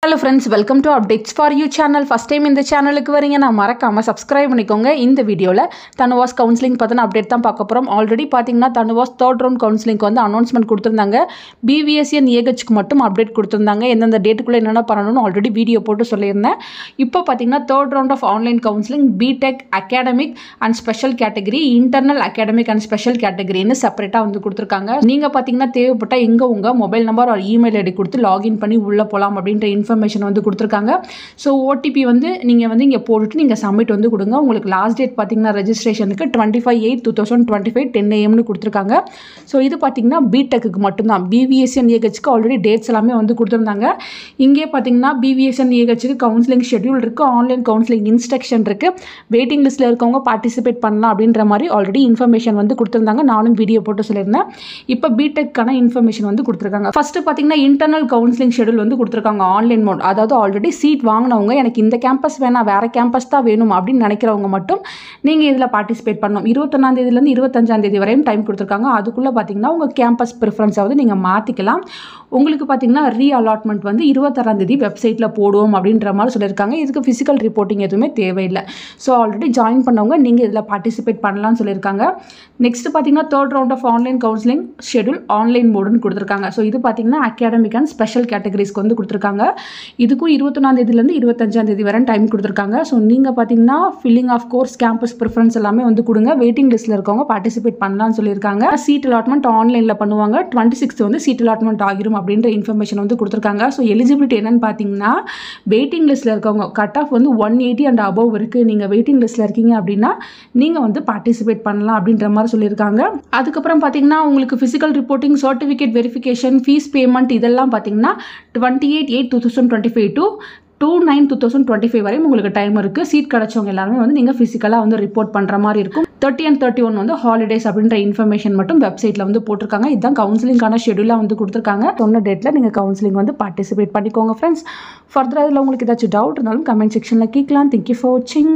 Hello friends, welcome to Updates for You channel. First time இந்த சேனலுக்கு வரீங்க நான் மறக்காம subscribe பண்ணிக்கோங்க. இந்த வீடியோல தனுவாஸ் கவுன்சிலிங் பத்தின அப்டேட் தான் பார்க்க போறோம். ஆல்ரெடி பாத்தீங்கன்னா தனுவாஸ் 3rd round கவுன்சிலிங்க்கு வந்து அனௌன்ஸ்மென்ட் கொடுத்திருந்தாங்க. BVSC and AHக்கு மட்டும் அப்டேட் கொடுத்திருந்தாங்க. எந்தெந்த டேட்டுக்குள்ள என்னென்ன பண்ணனும்னு ஆல்ரெடி வீடியோ போட்டு சொல்லியிருந்தேன். இப்போ பாத்தீங்கன்னா 3rd round of online counseling BTech academic and special category, internal academic and special category ன்னு செப்பரேட்டா வந்து கொடுத்திருக்காங்க. நீங்க பாத்தீங்கன்னா தேவைப்பட்ட இங்க உங்க mobile number or email ID கொடுத்து லாகின் பண்ணி உள்ள போலாம் அப்படின்ற இன்ஃபர்மேஷன் வந்து கொடுத்திருக்காங்க. சோ ஓடிபி வந்து நீங்க வந்து இங்க போட்டுட்டு நீங்க சப்மிட் வந்து கொடுங்க. உங்களுக்கு லாஸ்ட் டேட் பாத்தீங்கன்னா ரெஜிஸ்ட்ரேஷனுக்கு 25/8/2025 10 AM னு கொடுத்திருக்காங்க. சோ இது பாத்தீங்கன்னா பிடெக்கு மட்டும் தான். BVSC and AHக்கு ஆல்ரெடி டேட்ஸ் எல்லாமே வந்து கொடுத்திருந்தாங்க. இங்கே பாத்தீங்கன்னா BVSC and AHக்கு கவுன்சிலிங் ஷெட்யூல் இருக்கு, ஆன்லைன் கவுன்சிலிங் இன்ஸ்ட்ரக்ஷன் இருக்கு, வெயிட்டிங் லிஸ்ட்ல இருக்கவங்க பார்ட்டிசிபேட் பண்ணலாம் அப்படின்ற மாதிரி ஆல்ரெடி இன்ஃபர்மேஷன் வந்து கொடுத்திருந்தாங்க. நானும் வீடியோ போட்டு சொல்லியிருந்தேன். இப்போ பிடெக்கான இன்ஃபர்மேஷன் வந்து கொடுத்திருக்காங்க. ஃபர்ஸ்ட் பாத்தீங்கன்னா இன்டர்னல் கவுன்சிலிங் ஷெட்யூல் வந்து கொடுத்திருக்காங்க ஆன்லைன் மோட். அதாவது ஆல்ரெடி சீட் வாங்கினவங்க எனக்கு இந்த கேம்பஸ் வேணாம் வேற கேம்பஸ் தான் வேணும் அப்படின்னு நினைக்கிறவங்க மட்டும் நீங்க இதுல பார்ட்டிசிபேட் பண்ணணும். 21ஆம் தேதியிலிருந்து 25ஆம் தேதி வரையும் டைம் கொடுத்திருக்காங்க. அதுக்குள்ள பாத்தீங்கன்னா உங்க கேம்பஸ் பிரெஃபரன்ஸ் வந்து நீங்க மாத்திக்கலாம். உங்களுக்கு பாத்தீங்கன்னா ரீ அலாட்மெண்ட் வந்து 26ஆம் தேதி வெப்சைட்ல போடுவோம் அப்படின்ற மாதிரி சொல்லியிருக்காங்க. இதுக்கு பிசிக்கல் ரிப்போர்ட்டிங் எதுவுமே தேவையில்லை. ஸோ ஆல்ரெடி ஜாயின் பண்ணவங்க நீங்க இதுல பார்ட்டிசிபேட் பண்ணலாம்னு சொல்லியிருக்காங்க. நெக்ஸ்ட் பாத்தீங்கன்னா 3rd round of online counselling schedule online மோடுன்னு கொடுத்திருக்காங்க. ஸோ இது பாத்தீங்கன்னா அகாடமிக் அண்ட் ஸ்பெஷல் கேட்டகரிஸ்க்கு வந்து கொடுத்திருக்காங்க. இதுக்கும் 21ஆம் தேதியிலிருந்து 25ஆம் தேதி வரை டைம் கொடுத்திருக்காங்க. ஸோ நீங்க பாத்தீங்கன்னா filling of course campus preference எல்லாமே வந்து கொடுங்க. வெயிட்டிங் லிஸ்ட்ல இருக்கவங்க பார்ட்டிசிபேட் பண்ணலாம்னு சொல்லியிருக்காங்க. சீட் அலாட்மெண்ட் ஆன்லைன்ல பண்ணுவாங்க. 26th வந்து சீட் அலாட்மெண்ட் ஆகிரும் அப்படின்ற இன்ஃபர்மேஷன் வந்து கொடுத்திருக்காங்க. ஸோ எலிஜிபிலிட்டி என்னன்னு பாத்தீங்கன்னா வெயிட்டிங் லிஸ்ட்ல இருக்கவங்க கட் ஆஃப் வந்து 180 and above இருக்கு. நீங்க வெயிட்டிங் லிஸ்ட்ல இருக்கீங்க அப்படின்னா நீங்க வந்து பார்ட்டிசிபேட் பண்ணலாம் அப்படின்ற மாதிரி சொல்லியிருக்காங்க. அதுக்கப்புறம் பாத்தீங்கன்னா உங்களுக்கு physical reporting, certificate verification, fees payment இதெல்லாம் பாத்தீங்கன்னா 28/8/2025 to 2/9/2025 வரையும் உங்களுக்கு டைம் இருக்கு. சீட் கிடைச்சவங்க எல்லாருமே வந்து நீங்க பிசிக்கலா வந்து ரிப்போர்ட் பண்ற மாதிரி இருக்கும். 30 and 31 வந்து ஹாலிடேஸ் அப்படின்ற இன்ஃபர்மேஷன் மட்டும் வெப்சைட்ல வந்து போட்டிருக்காங்க. இதுதான் கவுன்சிலிங்கான ஷெட்யூலா வந்து கொடுத்திருக்காங்க. சொன்ன டேட்ல நீங்க கவுன்சிலிங் வந்து பார்ட்டிசிபேட் பண்ணிக்கோங்க ஃப்ரெண்ட்ஸ். ஃபர்தரா இதுல உங்களுக்கு ஏதாச்சும் டவுட் இருந்தாலும் கமெண்ட் செக்ஷன்ல கேட்கலாம். Thank you for watching.